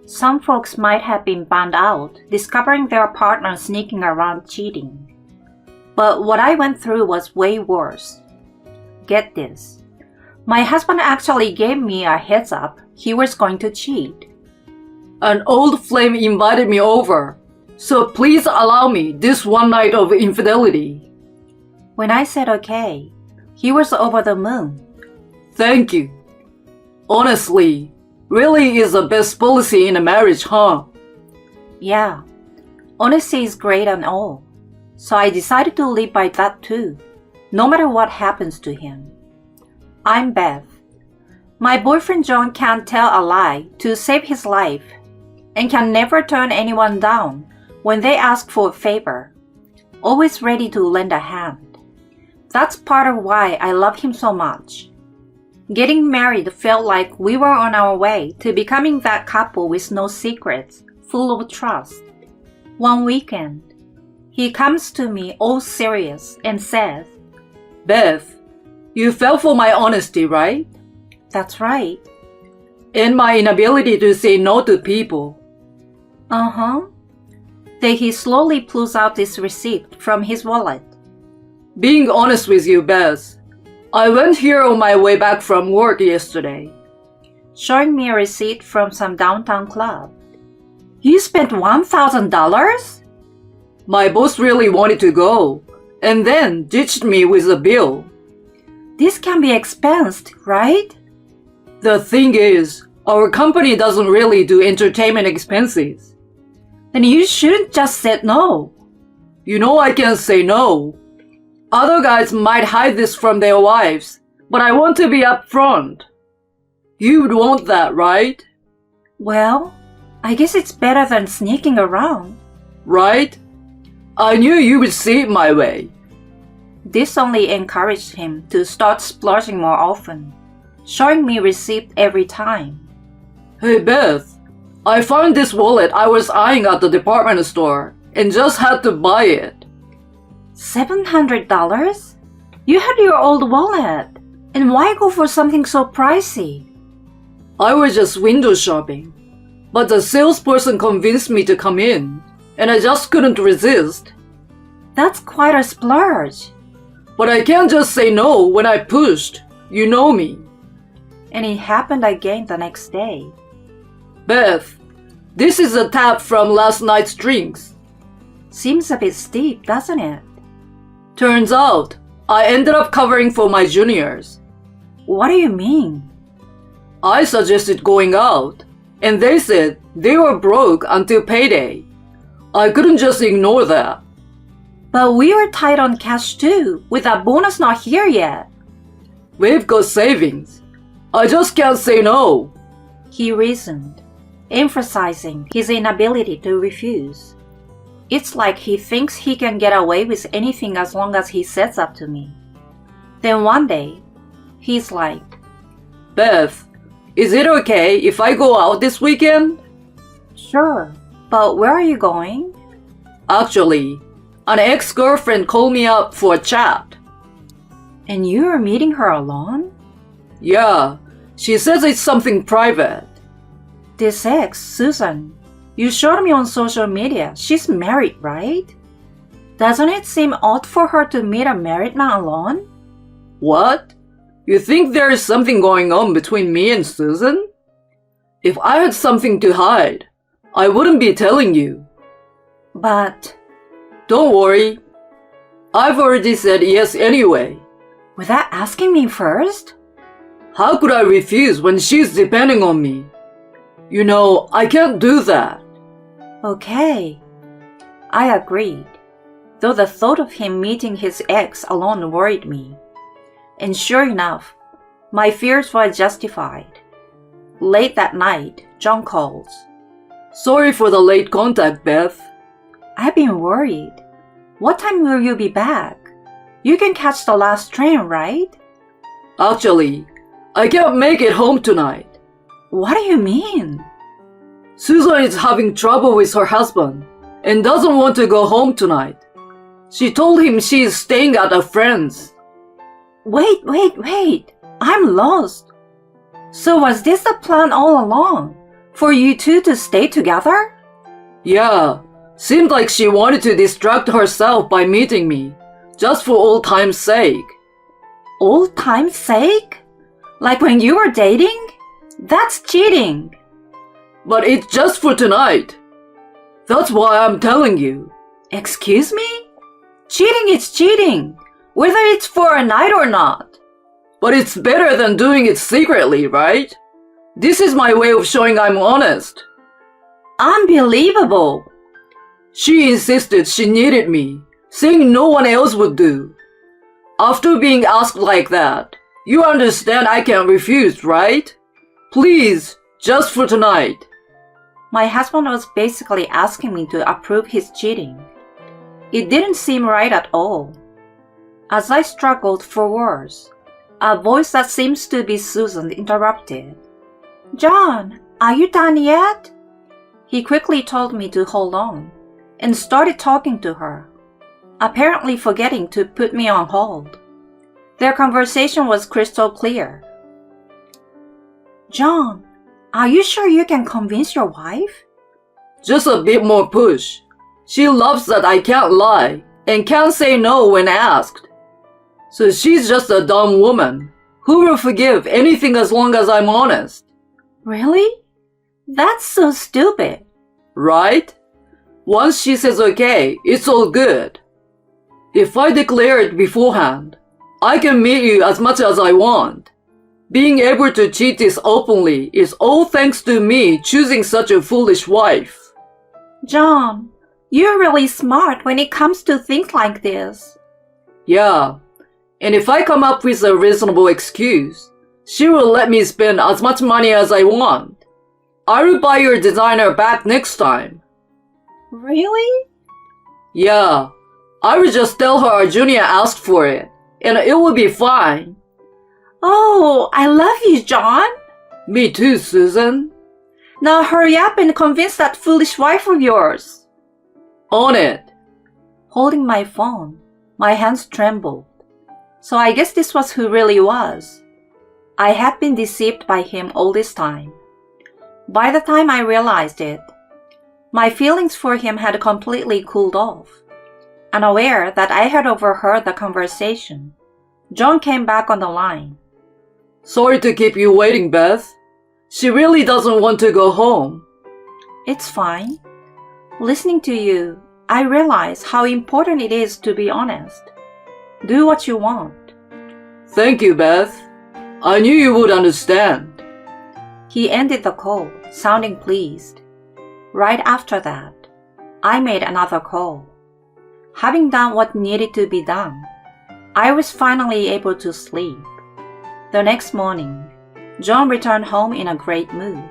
Some folks might have been bummed out, discovering their partner sneaking around cheating. But what I went through was way worse. Get this. My husband actually gave me a heads up he was going to cheat. An old flame invited me over, so please allow me this one night of infidelity. When I said okay, he was over the moon. Thank you. Honestly, really is the best policy in a marriage, huh? Yeah, honesty is great and all. So I decided to live by that too, no matter what happens to him. I'm Beth. My boyfriend John can't tell a lie to save his life and can never turn anyone down when they ask for a favor, always ready to lend a hand. That's part of why I love him so much. Getting married felt like we were on our way to becoming that couple with no secrets, full of trust. One weekend, he comes to me all serious and says, Beth, you fell for my honesty, right? That's right. And my inability to say no to people. Uh-huh. Then he slowly pulls out this receipt from his wallet. Being honest with you, Beth, I went here on my way back from work yesterday. Showing me a receipt from some downtown club. You spent $1,000? My boss really wanted to go, and then ditched me with a bill. This can be expensed, right? The thing is, our company doesn't really do entertainment expenses. Then you shouldn't just say no. You know I can't say no. Other guys might hide this from their wives, but I want to be upfront. You'd want that, right? Well, I guess it's better than sneaking around. Right? I knew you would see it my way. This only encouraged him to start splurging more often, showing me receipt every time. Hey Beth, I found this wallet I was eyeing at the department store and just had to buy it. $700? You had your old wallet, and why go for something so pricey? I was just window shopping, but the salesperson convinced me to come in, and I just couldn't resist. That's quite a splurge. But I can't just say no when I pushed. You know me. And it happened again the next day. Beth, this is a tab from last night's drinks. Seems a bit steep, doesn't it? Turns out, I ended up covering for my juniors. What do you mean? I suggested going out, and they said they were broke until payday. I couldn't just ignore that. But we are tight on cash too, with that bonus not here yet. We've got savings. I just can't say no. He reasoned, emphasizing his inability to refuse. It's like he thinks he can get away with anything as long as he sets up to me. Then one day, he's like, Beth, is it okay if I go out this weekend? Sure, but where are you going? Actually, an ex-girlfriend called me up for a chat. And you are meeting her alone? Yeah, she says it's something private. This ex, Susan, you showed me on social media. She's married, right? Doesn't it seem odd for her to meet a married man alone? What? You think there is something going on between me and Susan? If I had something to hide, I wouldn't be telling you. But... Don't worry. I've already said yes anyway. Without asking me first? How could I refuse when she's depending on me? You know, I can't do that. Okay. I agreed, though the thought of him meeting his ex alone worried me. And sure enough, my fears were justified. Late that night, John calls. Sorry for the late contact, Beth. I've been worried. What time will you be back? You can catch the last train, right? Actually, I can't make it home tonight. What do you mean? Susan is having trouble with her husband and doesn't want to go home tonight. She told him she is staying at a friend's. Wait. I'm lost. So was this the plan all along? For you two to stay together? Yeah, seemed like she wanted to distract herself by meeting me, just for old time's sake. Old time's sake? Like when you were dating? That's cheating. But it's just for tonight. That's why I'm telling you. Excuse me? Cheating is cheating, whether it's for a night or not. But it's better than doing it secretly, right? This is my way of showing I'm honest. Unbelievable. She insisted she needed me, saying no one else would do. After being asked like that, you understand I can't refuse, right? Please, just for tonight. My husband was basically asking me to approve his cheating. It didn't seem right at all. As I struggled for words, a voice that seems to be Susan interrupted. John, are you done yet? He quickly told me to hold on and started talking to her, apparently forgetting to put me on hold. Their conversation was crystal clear. John, are you sure you can convince your wife? Just a bit more push. She loves that I can't lie and can't say no when asked. So she's just a dumb woman who will forgive anything as long as I'm honest. Really? That's so stupid. Right? Once she says okay, it's all good. If I declare it beforehand, I can meet you as much as I want. Being able to cheat this openly is all thanks to me choosing such a foolish wife. John, you're really smart when it comes to things like this. Yeah, and if I come up with a reasonable excuse, she will let me spend as much money as I want. I will buy your designer back next time. Really? Yeah, I will just tell her Arjunia asked for it, and it will be fine. Oh, I love you, John. Me too, Susan. Now hurry up and convince that foolish wife of yours. On it. Holding my phone, my hands trembled. So I guess this was who really was. I had been deceived by him all this time. By the time I realized it, my feelings for him had completely cooled off. Unaware that I had overheard the conversation, John came back on the line. Sorry to keep you waiting, Beth. She really doesn't want to go home. It's fine. Listening to you, I realize how important it is to be honest. Do what you want. Thank you, Beth. I knew you would understand. He ended the call, sounding pleased. Right after that, I made another call. Having done what needed to be done, I was finally able to sleep. The next morning, John returned home in a great mood.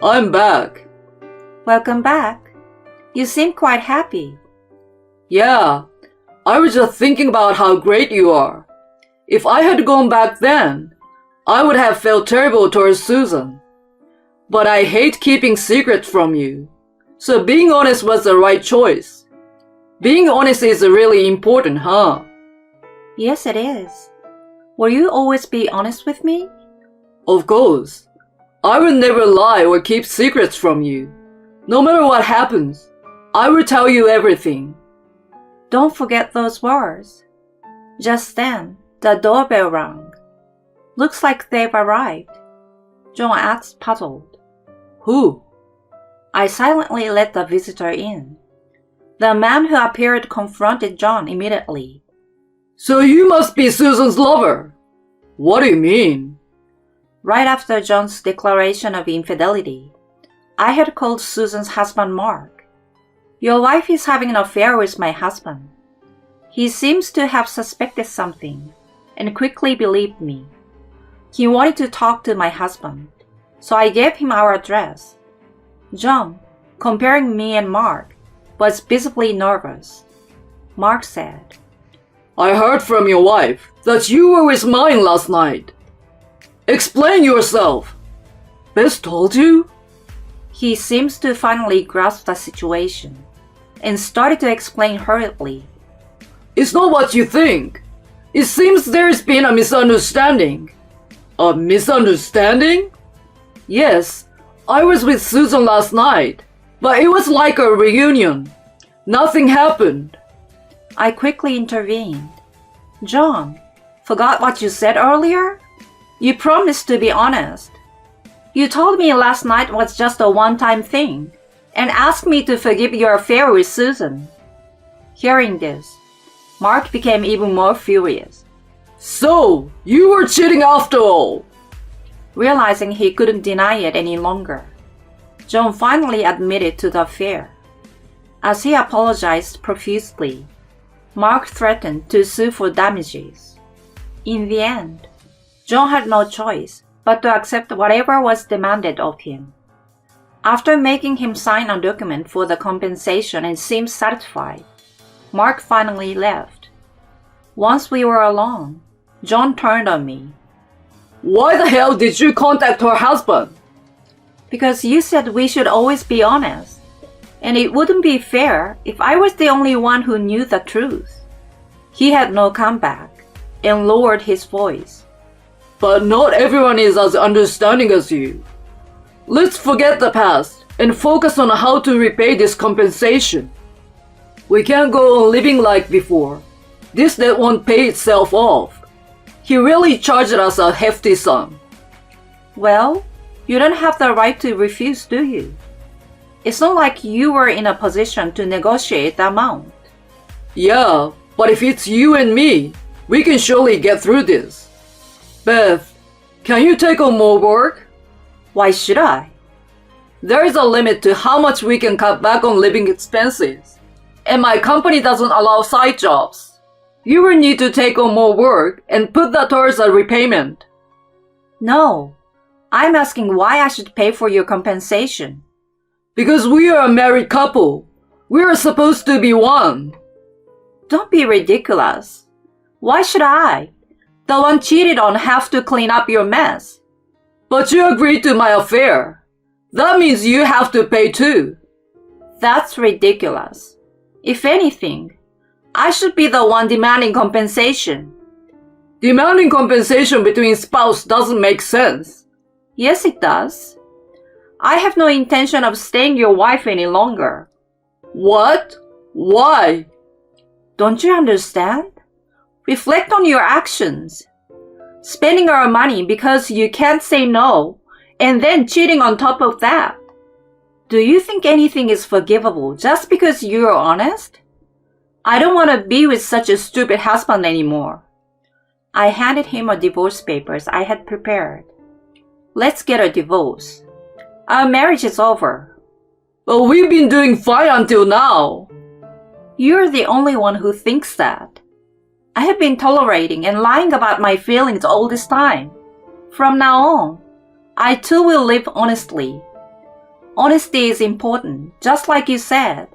I'm back. Welcome back. You seem quite happy. Yeah, I was just thinking about how great you are. If I had gone back then, I would have felt terrible towards Susan. But I hate keeping secrets from you, so being honest was the right choice. Being honest is really important, huh? Yes, it is. Will you always be honest with me? Of course. I will never lie or keep secrets from you. No matter what happens, I will tell you everything. Don't forget those words. Just then, the doorbell rang. Looks like they've arrived. John asked, puzzled. Who? I silently let the visitor in. The man who appeared confronted John immediately. So you must be Susan's lover. What do you mean? Right after John's declaration of infidelity, I had called Susan's husband Mark. Your wife is having an affair with my husband. He seems to have suspected something and quickly believed me. He wanted to talk to my husband, so I gave him our address. John, comparing me and Mark, was visibly nervous. Mark said, I heard from your wife that you were with mine last night. Explain yourself. Beth told you? He seems to finally grasp the situation and started to explain hurriedly. It's not what you think. It seems there's been a misunderstanding. A misunderstanding? Yes, I was with Susan last night, but it was like a reunion. Nothing happened. I quickly intervened. John, forgot what you said earlier? You promised to be honest. You told me last night was just a one-time thing and asked me to forgive your affair with Susan. Hearing this, Mark became even more furious. So, you were cheating after all. Realizing he couldn't deny it any longer, John finally admitted to the affair. As he apologized profusely, Mark threatened to sue for damages. In the end, John had no choice but to accept whatever was demanded of him. After making him sign a document for the compensation and seem satisfied, Mark finally left. Once we were alone, John turned on me. Why the hell did you contact her husband? Because you said we should always be honest, and it wouldn't be fair if I was the only one who knew the truth. He had no comeback and lowered his voice. But not everyone is as understanding as you. Let's forget the past and focus on how to repay this compensation. We can't go on living like before. This debt won't pay itself off. He really charged us a hefty sum. Well, you don't have the right to refuse, do you? It's not like you were in a position to negotiate the amount. Yeah, but if it's you and me, we can surely get through this. Beth, can you take on more work? Why should I? There is a limit to how much we can cut back on living expenses. And my company doesn't allow side jobs. You will need to take on more work and put that towards a repayment. No, I'm asking why I should pay for your compensation. Because we are a married couple. We are supposed to be one. Don't be ridiculous. Why should I, the one cheated on, have to clean up your mess? But you agreed to my affair. That means you have to pay too. That's ridiculous. If anything, I should be the one demanding compensation. Demanding compensation between spouses doesn't make sense. Yes, it does. I have no intention of staying your wife any longer. What? Why? Don't you understand? Reflect on your actions. Spending our money because you can't say no, and then cheating on top of that. Do you think anything is forgivable just because you're honest? I don't want to be with such a stupid husband anymore. I handed him a divorce papers I had prepared. Let's get a divorce. Our marriage is over. But we've been doing fine until now. You're the only one who thinks that. I have been tolerating and lying about my feelings all this time. From now on, I too will live honestly. Honesty is important, just like you said.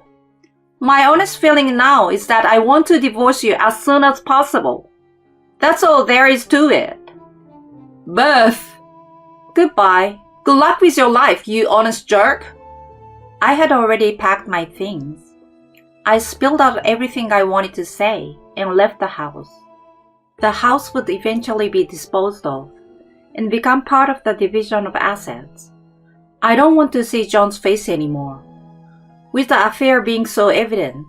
My honest feeling now is that I want to divorce you as soon as possible. That's all there is to it. Beth! Goodbye. Good luck with your life, you honest jerk. I had already packed my things. I spilled out everything I wanted to say and left the house. The house would eventually be disposed of and become part of the division of assets. I don't want to see John's face anymore. With the affair being so evident,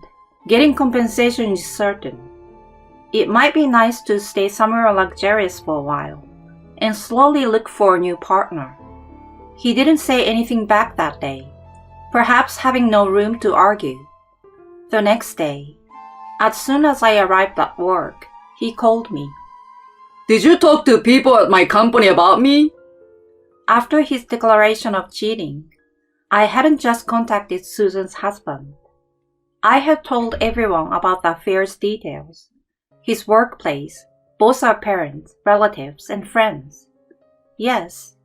getting compensation is certain. It might be nice to stay somewhere luxurious for a while and slowly look for a new partner. He didn't say anything back that day, perhaps having no room to argue. The next day, as soon as I arrived at work, he called me. Did you talk to people at my company about me? After his declaration of cheating, I hadn't just contacted Susan's husband. I had told everyone about the affair's details, his workplace, both our parents, relatives, and friends. Yes,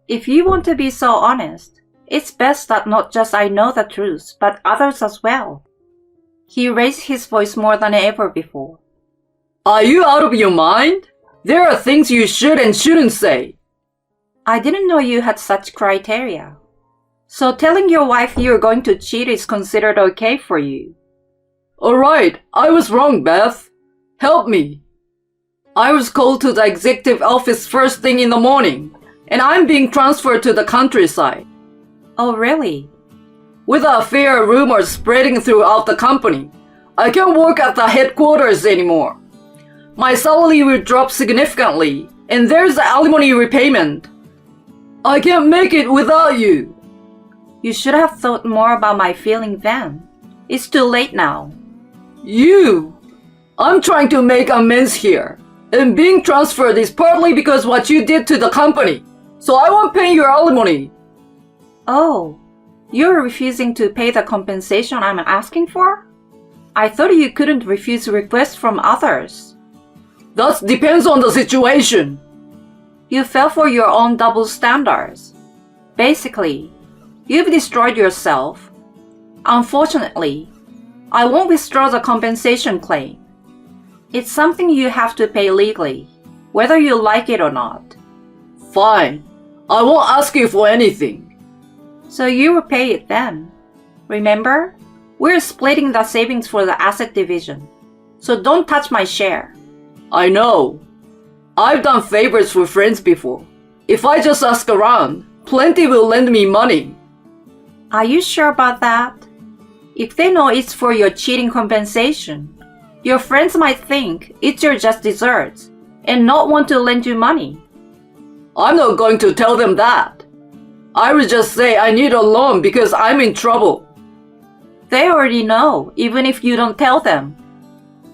if you want to be so honest, it's best that not just I know the truth, but others as well. He raised his voice more than ever before. Are you out of your mind? There are things you should and shouldn't say. I didn't know you had such criteria. So telling your wife you're going to cheat is considered okay for you. Alright, I was wrong, Beth. Help me. I was called to the executive office first thing in the morning, and I'm being transferred to the countryside. Oh, really? With affair rumors spreading throughout the company, I can't work at the headquarters anymore. My salary will drop significantly, and there's the alimony repayment. I can't make it without you. You should have thought more about my feeling then. It's too late now. You! I'm trying to make amends here, and being transferred is partly because what you did to the company, so I won't pay your alimony. Oh, you're refusing to pay the compensation I'm asking for? I thought you couldn't refuse requests from others. That depends on the situation. You fell for your own double standards. Basically, you've destroyed yourself. Unfortunately, I won't withdraw the compensation claim. It's something you have to pay legally, whether you like it or not. Fine. I won't ask you for anything. So you will pay it then. Remember, we're splitting the savings for the asset division. So don't touch my share. I know. I've done favors for friends before. If I just ask around, plenty will lend me money. Are you sure about that? If they know it's for your cheating compensation, your friends might think it's your just desserts and not want to lend you money. I'm not going to tell them that. I will just say I need a loan because I'm in trouble. They already know, even if you don't tell them.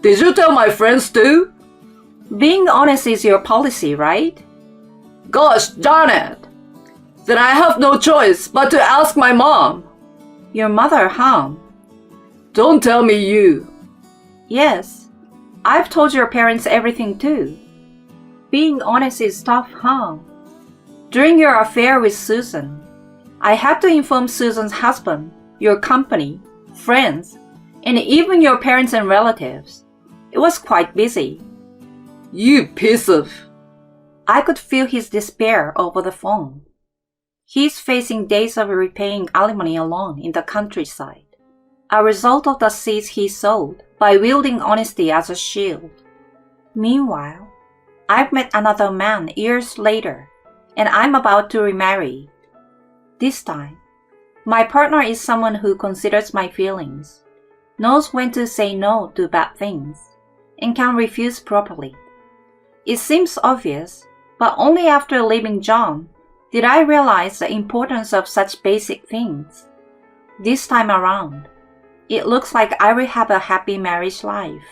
Did you tell my friends too? Being honest is your policy, right? Gosh darn it! Then I have no choice but to ask my mom. Your mother, huh? Don't tell me you. Yes, I've told your parents everything too. Being honest is tough, huh? During your affair with Susan, I had to inform Susan's husband, your company, friends, and even your parents and relatives. It was quite busy. You piece of... I could feel his despair over the phone. He's facing days of repaying alimony alone in the countryside, a result of the seeds he sowed by wielding honesty as a shield. Meanwhile, I've met another man years later, and I'm about to remarry. This time, my partner is someone who considers my feelings, knows when to say no to bad things, and can refuse properly. It seems obvious, but only after leaving John did I realize the importance of such basic things. This time around, it looks like I will have a happy marriage life.